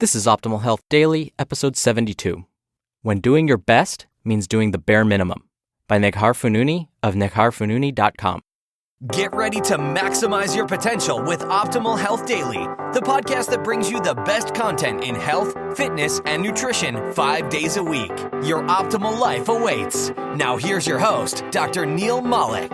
This is Optimal Health Daily, episode 72. When doing your best means doing the bare minimum, by Neghar Fonooni of negharfonooni.com. Get ready to maximize your potential with Optimal Health Daily, the podcast that brings you the best content in health, fitness, and nutrition 5 days a week. Your optimal life awaits. Now here's your host, Dr. Neal Malik.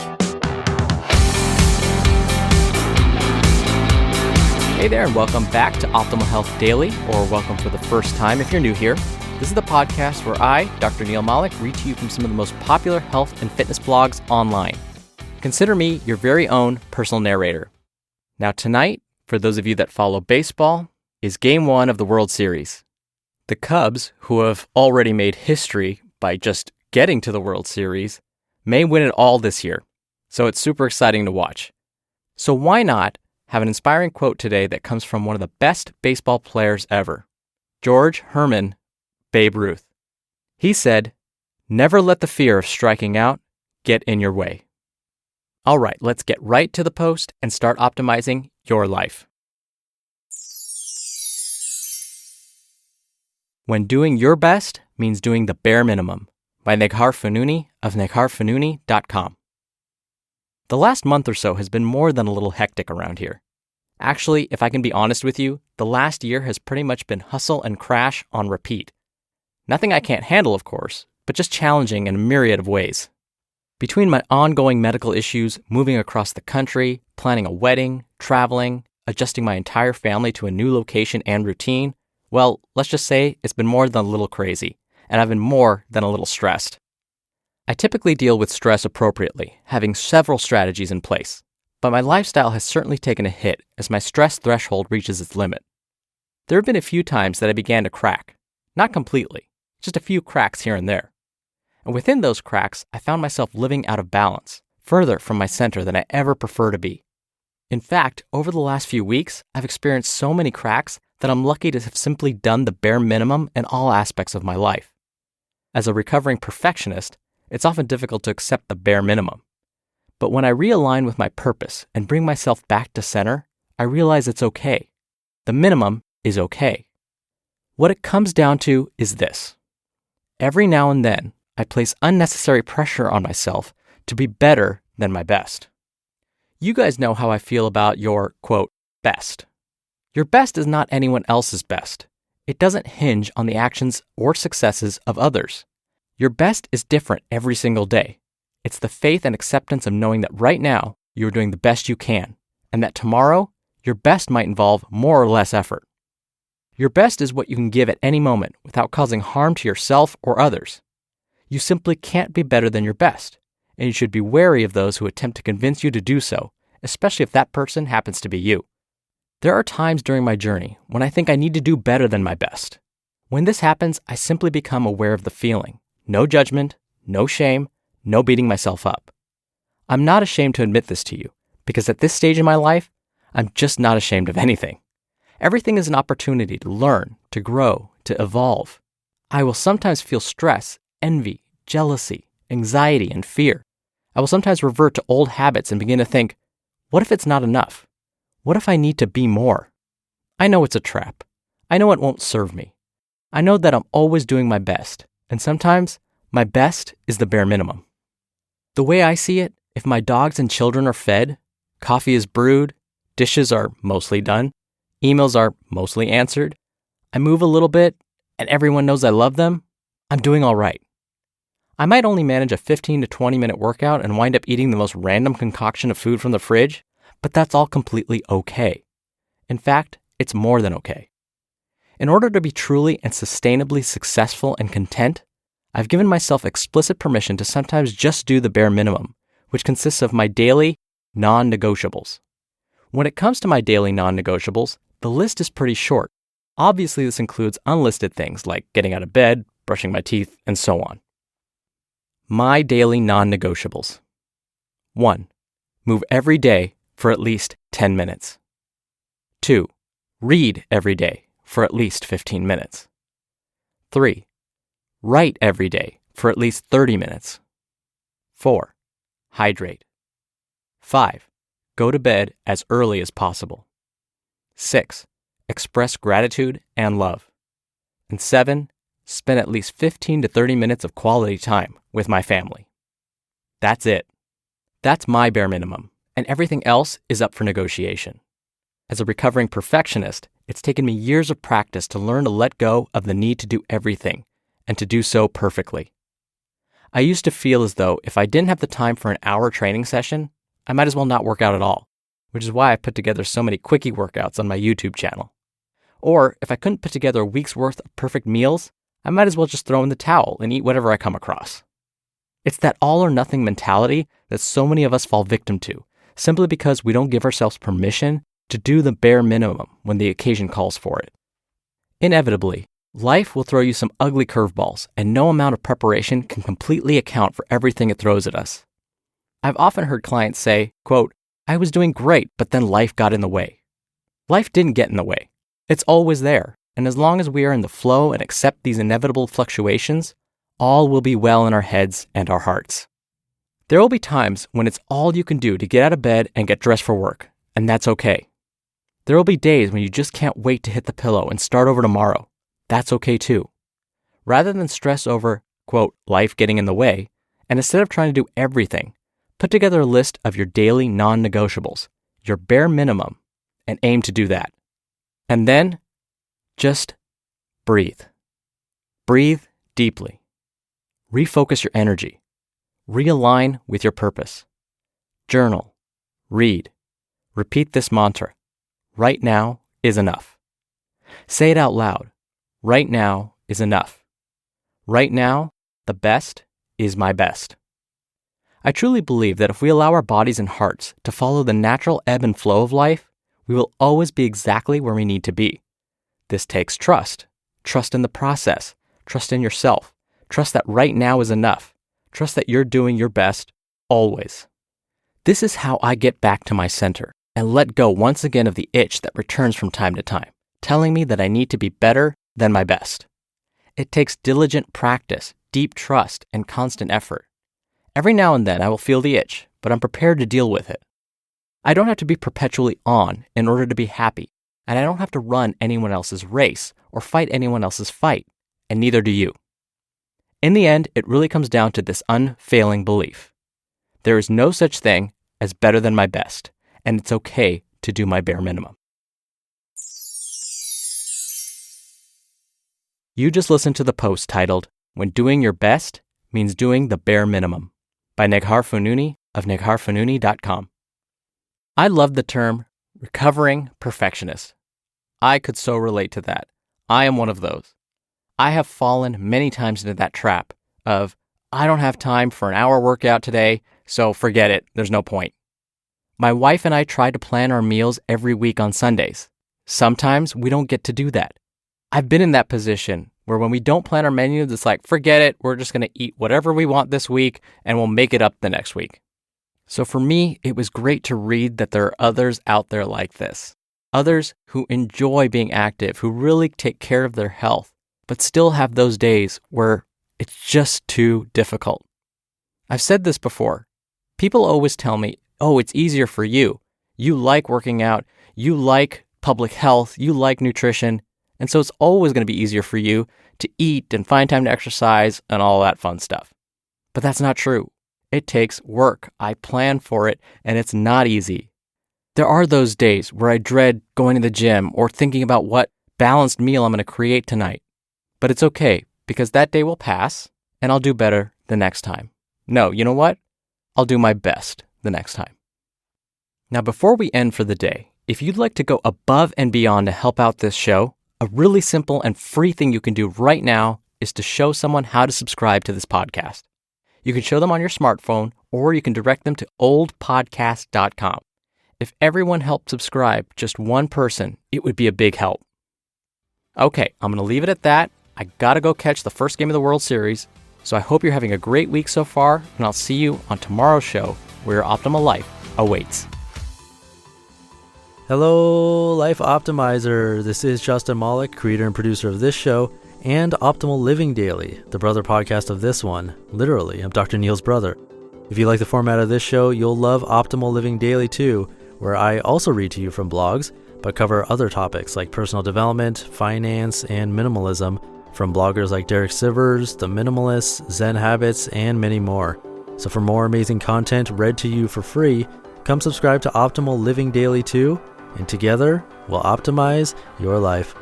Hey there, and welcome back to Optimal Health Daily, or welcome for the first time if you're new here. This is the podcast where I, Dr. Neal Malik, read to you from some of the most popular health and fitness blogs online. Consider me your very own personal narrator. Now tonight, for those of you that follow baseball, is Game 1 of the World Series. The Cubs, who have already made history by just getting to the World Series, may win it all this year, so it's super exciting to watch. So why not have an inspiring quote today that comes from one of the best baseball players ever, George Herman Babe Ruth. He said, "Never let the fear of striking out get in your way." All right, let's get right to the post and start optimizing your life. When doing your best means doing the bare minimum, by Neghar Fonooni of negharfonooni.com. The last month or so has been more than a little hectic around here. Actually, if I can be honest with you, the last year has pretty much been hustle and crash on repeat. Nothing I can't handle, of course, but just challenging in a myriad of ways. Between my ongoing medical issues, moving across the country, planning a wedding, traveling, adjusting my entire family to a new location and routine, well, let's just say it's been more than a little crazy, and I've been more than a little stressed. I typically deal with stress appropriately, having several strategies in place, but my lifestyle has certainly taken a hit as my stress threshold reaches its limit. There have been a few times that I began to crack, not completely, just a few cracks here and there. And within those cracks, I found myself living out of balance, further from my center than I ever prefer to be. In fact, over the last few weeks, I've experienced so many cracks that I'm lucky to have simply done the bare minimum in all aspects of my life. As a recovering perfectionist, it's often difficult to accept the bare minimum. But when I realign with my purpose and bring myself back to center, I realize it's okay. The minimum is okay. What it comes down to is this. Every now and then, I place unnecessary pressure on myself to be better than my best. You guys know how I feel about your, quote, best. Your best is not anyone else's best. It doesn't hinge on the actions or successes of others. Your best is different every single day. It's the faith and acceptance of knowing that right now you are doing the best you can, and that tomorrow your best might involve more or less effort. Your best is what you can give at any moment without causing harm to yourself or others. You simply can't be better than your best, and you should be wary of those who attempt to convince you to do so, especially if that person happens to be you. There are times during my journey when I think I need to do better than my best. When this happens, I simply become aware of the feeling. No judgment, no shame, no beating myself up. I'm not ashamed to admit this to you, because at this stage in my life, I'm just not ashamed of anything. Everything is an opportunity to learn, to grow, to evolve. I will sometimes feel stress, envy, jealousy, anxiety, and fear. I will sometimes revert to old habits and begin to think, what if it's not enough? What if I need to be more? I know it's a trap. I know it won't serve me. I know that I'm always doing my best. And sometimes, my best is the bare minimum. The way I see it, if my dogs and children are fed, coffee is brewed, dishes are mostly done, emails are mostly answered, I move a little bit, and everyone knows I love them, I'm doing all right. I might only manage a 15 to 20 minute workout and wind up eating the most random concoction of food from the fridge, but that's all completely okay. In fact, it's more than okay. In order to be truly and sustainably successful and content, I've given myself explicit permission to sometimes just do the bare minimum, which consists of my daily non-negotiables. When it comes to my daily non-negotiables, the list is pretty short. Obviously, this includes unlisted things like getting out of bed, brushing my teeth, and so on. My daily non-negotiables. 1. Move every day for at least 10 minutes. 2. Read every day for at least 15 minutes. 3. Write every day for at least 30 minutes. 4. Hydrate. 5. Go to bed as early as possible. 6. express gratitude and love. And 7, spend at least 15 to 30 minutes of quality time with my family. That's it. That's my bare minimum, and everything else is up for negotiation. As a recovering perfectionist, it's taken me years of practice to learn to let go of the need to do everything, and to do so perfectly. I used to feel as though if I didn't have the time for an hour training session, I might as well not work out at all, which is why I put together so many quickie workouts on my YouTube channel. Or if I couldn't put together a week's worth of perfect meals, I might as well just throw in the towel and eat whatever I come across. It's that all or nothing mentality that so many of us fall victim to, simply because we don't give ourselves permission to do the bare minimum when the occasion calls for it. Inevitably, life will throw you some ugly curveballs, and no amount of preparation can completely account for everything it throws at us. I've often heard clients say, quote, "I was doing great, but then life got in the way." Life didn't get in the way. It's always there, and as long as we are in the flow and accept these inevitable fluctuations, all will be well in our heads and our hearts. There will be times when it's all you can do to get out of bed and get dressed for work, and that's okay. There will be days when you just can't wait to hit the pillow and start over tomorrow. That's okay too. Rather than stress over, quote, life getting in the way, and instead of trying to do everything, put together a list of your daily non-negotiables, your bare minimum, and aim to do that. And then, just breathe. Breathe deeply. Refocus your energy. Realign with your purpose. Journal. Read. Repeat this mantra. Right now is enough. Say it out loud. Right now is enough. Right now, the best is my best. I truly believe that if we allow our bodies and hearts to follow the natural ebb and flow of life, we will always be exactly where we need to be. This takes trust. Trust in the process. Trust in yourself. Trust that right now is enough. Trust that you're doing your best, always. This is how I get back to my center and let go once again of the itch that returns from time to time, telling me that I need to be better than my best. It takes diligent practice, deep trust, and constant effort. Every now and then I will feel the itch, but I'm prepared to deal with it. I don't have to be perpetually on in order to be happy, and I don't have to run anyone else's race or fight anyone else's fight, and neither do you. In the end, it really comes down to this unfailing belief. There is no such thing as better than my best, and it's okay to do my bare minimum. You just listened to the post titled, "When Doing Your Best Means Doing the Bare Minimum," by Neghar Fonooni of negharfonooni.com. I love the term recovering perfectionist. I could so relate to that. I am one of those. I have fallen many times into that trap of, I don't have time for an hour workout today, so forget it, there's no point. My wife and I try to plan our meals every week on Sundays. Sometimes we don't get to do that. I've been in that position where when we don't plan our menus, it's like, forget it, we're just going to eat whatever we want this week and we'll make it up the next week. So for me, it was great to read that there are others out there like this. Others who enjoy being active, who really take care of their health, but still have those days where it's just too difficult. I've said this before. People always tell me, oh, it's easier for you. You like working out. You like public health. You like nutrition. And so it's always going to be easier for you to eat and find time to exercise and all that fun stuff. But that's not true. It takes work. I plan for it, and it's not easy. There are those days where I dread going to the gym or thinking about what balanced meal I'm going to create tonight. But it's okay, because that day will pass, and I'll do better the next time. No, you know what? I'll do my best the next time. Now, before we end for the day, if you'd like to go above and beyond to help out this show, a really simple and free thing you can do right now is to show someone how to subscribe to this podcast. You can show them on your smartphone, or you can direct them to oldpodcast.com. If everyone helped subscribe, just one person, it would be a big help. Okay, I'm going to leave it at that. I got to go catch the first game of the World Series, so I hope you're having a great week so far, and I'll see you on tomorrow's show where your optimal life awaits. Hello, Life Optimizer. This is Justin Malik, creator and producer of this show and Optimal Living Daily, the brother podcast of this one. Literally, I'm Dr. Neil's brother. If you like the format of this show, you'll love Optimal Living Daily too, where I also read to you from blogs but cover other topics like personal development, finance, and minimalism from bloggers like Derek Sivers, The Minimalists, Zen Habits, and many more. So for more amazing content read to you for free, come subscribe to Optimal Living Daily too, and together we'll optimize your life.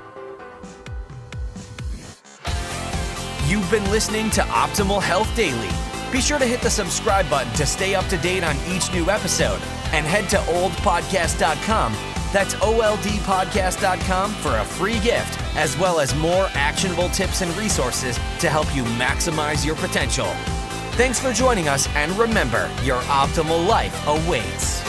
You've been listening to Optimal Health Daily. Be sure to hit the subscribe button to stay up to date on each new episode, and head to oldpodcast.com. That's oldpodcast.com for a free gift, as well as more actionable tips and resources to help you maximize your potential. Thanks for joining us, and remember, your optimal life awaits.